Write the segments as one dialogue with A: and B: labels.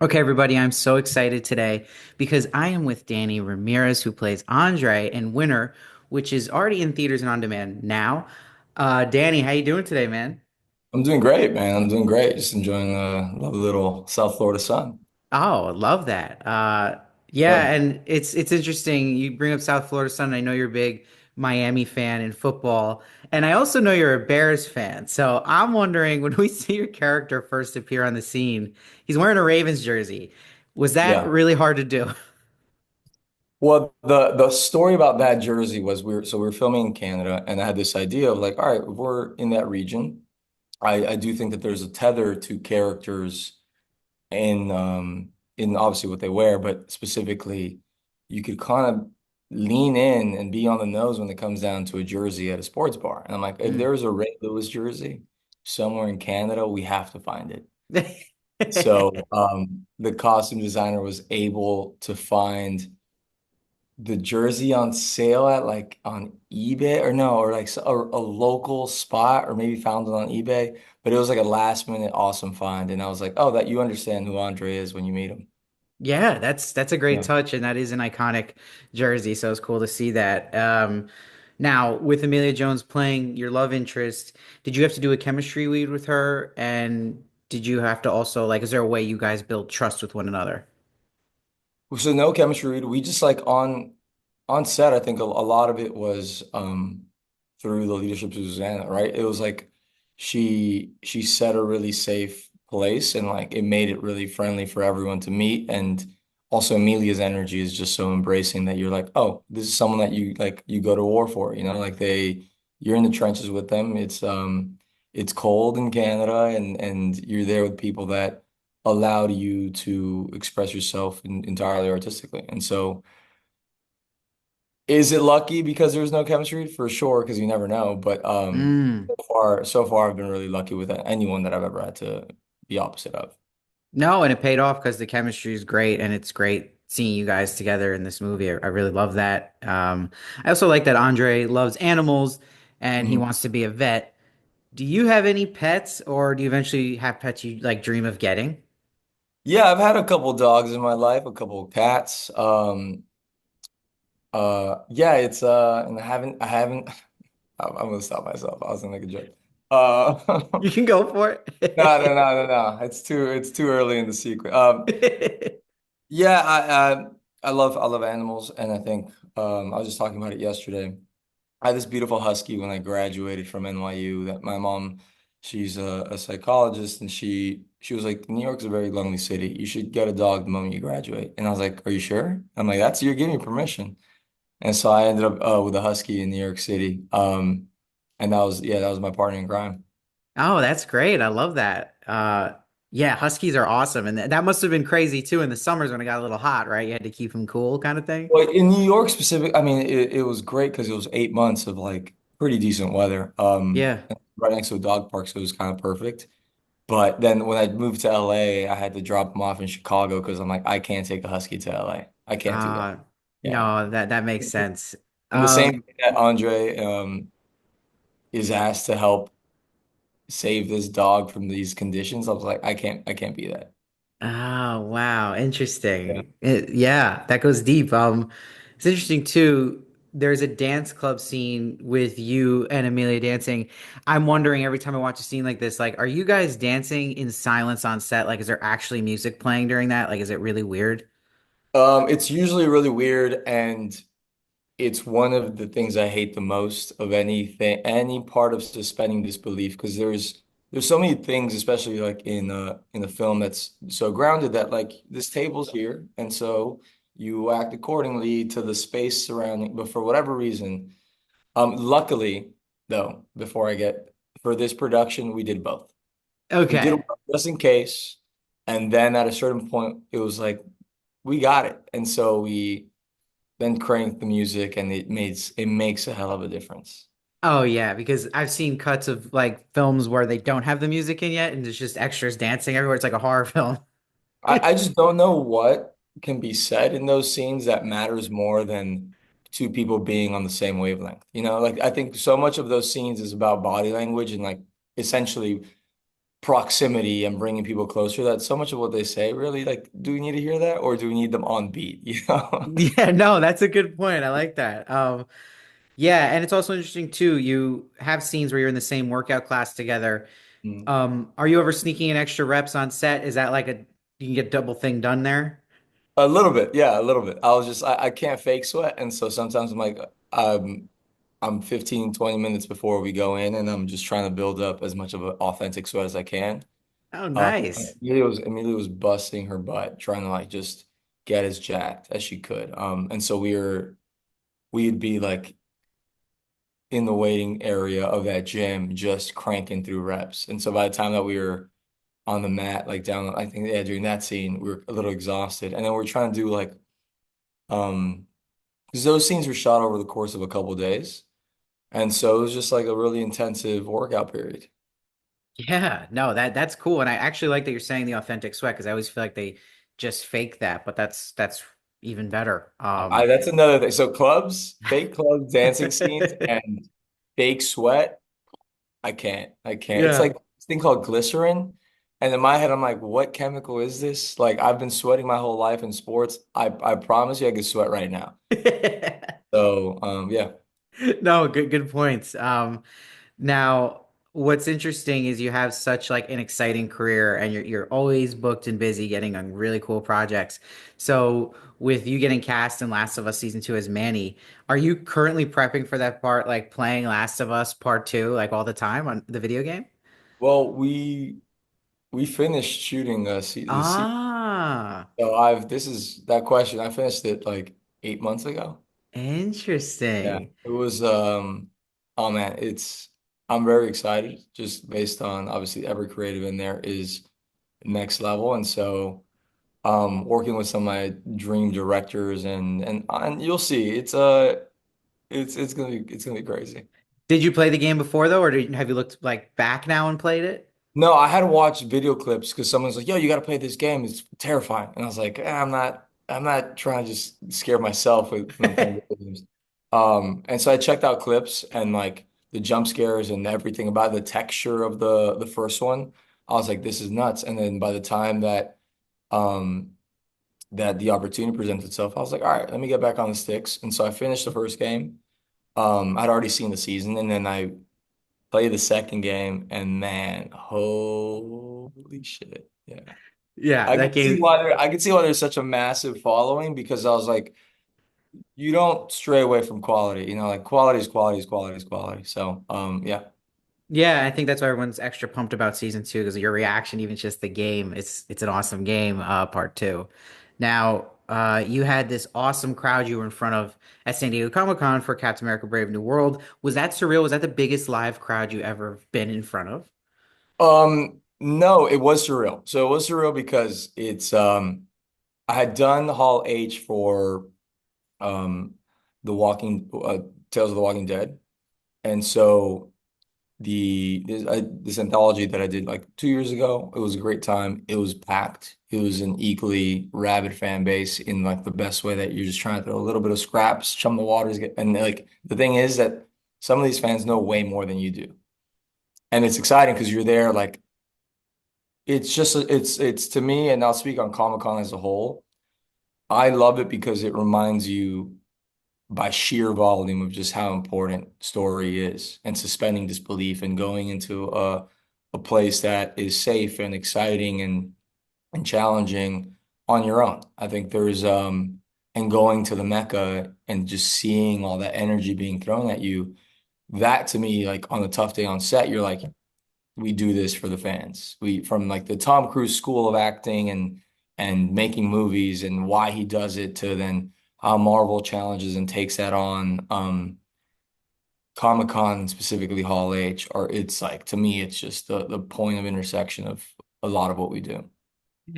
A: Okay, everybody, I'm so excited today because I am with Danny Ramirez, who plays Andre in Winner, which is already in theaters and on demand now. Danny, how you doing today, man?
B: I'm doing great, man. I'm doing great. Just enjoying the lovely little South Florida sun.
A: Oh, I love that.
B: Yeah.
A: Yeah, and it's interesting. You bring up South Florida Sun. I know you're a big Miami fan in football, and I also know you're a Bears fan. So I'm wondering, when we see your character first appear on the scene, he's wearing a Ravens jersey. Was that
B: Yeah.
A: really hard to do?
B: Well, the story about that jersey was we were filming in Canada, and I had this idea of like, all right, if we're in that region, I do think that there's a tether to characters in obviously what they wear, but specifically you could kind of lean in and be on the nose when it comes down to a jersey at a sports bar. And I'm like, if there's a Ray Lewis jersey somewhere in Canada, we have to find it. So the costume designer was able to find the jersey on sale at like on eBay or no, or like a local spot or maybe found it on eBay. But it was like a last minute awesome find. And I was like, oh, that you understand who Andre is when you meet him.
A: Yeah, that's a great
B: Yeah.
A: touch, and that is an iconic jersey, so it's cool to see that. Now, with Amelia Jones playing your love interest, did you have to do a chemistry read with her? And did you have to also, like, is there a way you guys build trust with one another?
B: So no chemistry. We just like on set, I think a lot of it was through the leadership of Susanna, right? It was like she set a really safe place and like it made it really friendly for everyone to meet. And also Amelia's energy is just so embracing that you're like, oh, this is someone that you go to war for, like you're in the trenches with them. It's cold in Canada and you're there with people that allowed you to express yourself entirely artistically. And so is it lucky because there's no chemistry? For sure, because you never know. But
A: Mm.
B: so far I've been really lucky with anyone that I've ever had to be opposite of.
A: No, and it paid off because the chemistry is great, and it's great seeing you guys together in this movie. I really love that. I also like that Andre loves animals and he
B: Mhm.
A: wants to be a vet. Do you have any pets, or do you eventually have pets you like dream of getting?
B: Yeah, I've had a couple dogs in my life, a couple cats. Yeah, it's and I haven't I'm gonna stop myself. I was gonna make a joke.
A: You can go for
B: No, no,
A: it.
B: no, no, no. It's too early in the sequence. Yeah, I love animals, and I think I was just talking about it yesterday. I had this beautiful husky when I graduated from NYU that my mom, she's a psychologist, and she was like, New York's a very lonely city. You should get a dog the moment you graduate. And I was like, are you sure? I'm like, you're giving me permission. And so I ended up with a husky in New York City. And that was my partner in crime.
A: Oh, that's great. I love that. Yeah, Huskies are awesome. And that must have been crazy too in the summers when it got a little hot, right? You had to keep them cool kind of thing.
B: Well, in New York specific, I mean, it was great because it was 8 months of like pretty decent weather.
A: Yeah.
B: Right next to a dog park, so it was kind of perfect. But then when I moved to LA, I had to drop him off in Chicago because I'm like, I can't take a husky to LA. I can't do that.
A: Uh,
B: Yeah.
A: no, that makes sense.
B: And the
A: Um,
B: same thing that Andre is asked to help save this dog from these conditions. I was like, I can't be that.
A: oh, wow.
B: Yeah.
A: Interesting. Yeah, that goes deep. It's interesting too. There's a dance club scene with you and Amelia dancing. I'm wondering every time I watch a scene like this, like, are you guys dancing in silence on set? Like, is there actually music playing during that? Like, is it really weird?
B: It's usually really weird, and it's one of the things I hate the most of anything, any part of suspending disbelief, because there's so many things, especially like in a film that's so grounded that like this table's here, and so you act accordingly to the space surrounding. But for whatever reason, luckily though, before I get for this production, we did both. We did
A: Okay.
B: one just in case, and then at a certain point, it was like we got it, and so we then crank the music and it makes a hell of a difference.
A: Oh yeah, because I've seen cuts of like films where they don't have the music in yet and there's just extras dancing everywhere. It's like a horror film.
B: I just don't know what can be said in those scenes that matters more than two people being on the same wavelength. Like I think so much of those scenes is about body language and like essentially proximity and bringing people closer. That's so much of what they say. Really, like, do we need to hear that, or do we need them on beat? You know?
A: Yeah, no, that's a good point. I like that. Yeah, and it's also interesting too. You have scenes where you're in the same workout class together.
B: Mm.
A: Are you ever sneaking in extra reps on set? Is that like a you can get double thing done there?
B: A little bit, yeah, a little bit. I can't fake sweat, and so sometimes I'm like, I'm 15, 20 minutes before we go in, and I'm just trying to build up as much of an authentic sweat as I can.
A: Oh,
B: Uh,
A: nice.
B: Amelia was busting her butt trying to like just get as jacked as she could. And so we'd be like in the waiting area of that gym just cranking through reps. And so by the time that we were on the mat, like down, I think yeah, during that scene, we were a little exhausted. And then we're trying to do like um because those scenes were shot over the course of a couple of days. And so it was just like a really intensive workout period.
A: Yeah, no, that's cool. And I actually like that you're saying the authentic sweat because I always feel like they just fake that, but that's even better.
B: That's another thing. So clubs, fake clubs, dancing scenes, and fake sweat. I can't. I can't. It's
A: Yeah.
B: like this thing called glycerin. And in my head, I'm like, what chemical is this? Like I've been sweating my whole life in sports. I promise you I could sweat right now. So yeah.
A: No, good points. Now what's interesting is you have such like an exciting career and you're always booked and busy getting on really cool projects. So with you getting cast in Last of Us season 2 as Manny, are you currently prepping for that part, like playing Last of Us Part 2 like all the time on the video game?
B: Well, we finished shooting the season.
A: Ah,
B: So I've this is that question. I finished it like 8 months ago. Yeah.
A: interesting.
B: It was oh man, it's I'm very excited just based on obviously every creative in there is next level. And so working with some of my dream directors and you'll see it's gonna be crazy.
A: Did you play the game before though, or have you looked like back now and played it?
B: No, I had to watch video clips because someone's like, "Yo, you got to play this game. It's terrifying." And I was like, I'm not trying to just scare myself when I'm playing video games." And so I checked out clips and like the jump scares and everything about the texture of the first one. I was like, "This is nuts." And then by the time um that the opportunity presents itself, I was like, "All right, let me get back on the sticks." And so I finished the first game. I'd already seen the season, and then I play the second game, and man, holy shit. Yeah.
A: Yeah, that game.
B: I can see why there's such a massive following because I was like, you don't stray away from quality, like quality is quality is quality is quality. So, yeah.
A: Yeah, I think that's why everyone's extra pumped about season 2 because your reaction, even just the game, it's an awesome game, part 2. Now, you had this awesome crowd you were in front of at San Diego Comic-Con for Captain America: Brave New World. Was that surreal? Was that the biggest live crowd you ever been in front of?
B: No, it was surreal. So it was surreal because I had done Hall H for um the Walking Tales of the Walking Dead. And so this anthology that I did like 2 years ago. It was a great time. It was packed. It was an equally rabid fan base in like the best way that you're just trying to throw a little bit of scraps, chum the waters, and like the thing is that some of these fans know way more than you do, and it's exciting because you're there. Like it's to me, and I'll speak on Comic-Con as a whole. I love it because it reminds you by sheer volume of just how important story is and suspending disbelief and going into a place that is safe and exciting and challenging on your own. I think there's and going to the Mecca and just seeing all that energy being thrown at you, that to me, like on a tough day on set, you're like, we do this for the fans. We from like the Tom Cruise school of acting and making movies and why he does it to then how Marvel challenges and takes that on. Comic-Con, specifically Hall H, or it's like to me, it's just the point of intersection of a lot of what we do.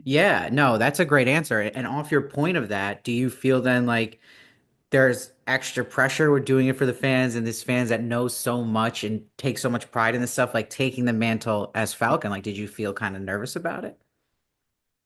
A: Yeah, no, that's a great answer. And off your point of that, do you feel then like there's extra pressure with doing it for the fans and this fans that know so much and take so much pride in this stuff, like taking the mantle as Falcon? Like, did you feel kind of nervous about it?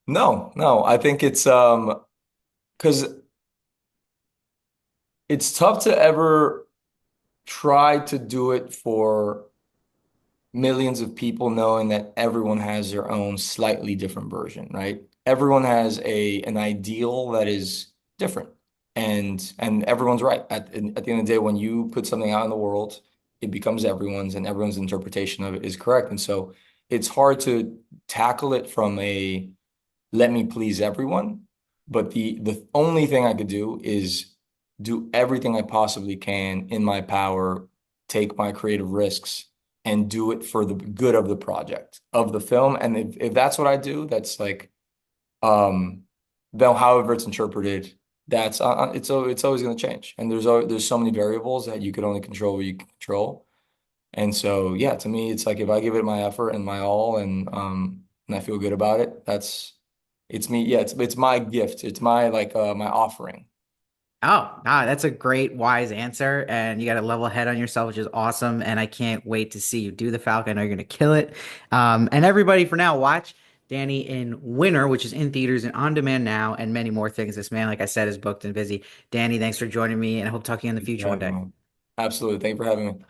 B: No, no, I think it's because it's tough to ever try to do it for millions of people knowing that everyone has their own slightly different version, right? Everyone has a an ideal that is different. And everyone's right. At the end of the day, when you put something out in the world, it becomes everyone's, and everyone's interpretation of it is correct. And so it's hard to tackle it from a let me please everyone. But the only thing I could do is do everything I possibly can in my power, take my creative risks, and do it for the good of the project, of the film. And if that's what I do, that's like um then however it's interpreted, that's it's always going to change. And there's so many variables that you could only control what you can control. And so yeah, to me, it's like if I give it my effort and my all, and I feel good about it, that's it's me. Yeah, it's my gift. It's my like my offering.
A: Oh, that's a great, wise answer. And you got a level head on yourself, which is awesome. And I can't wait to see you do the Falcon. I know you're going to kill it. And everybody, for now, watch Danny in Winter, which is in theaters and on demand now, and many more things. This man, like I said, is booked and busy. Danny, thanks for joining me, and I hope to talk to you in the
B: Thanks for
A: future one
B: having
A: day.
B: me. Absolutely. Thank you for having me.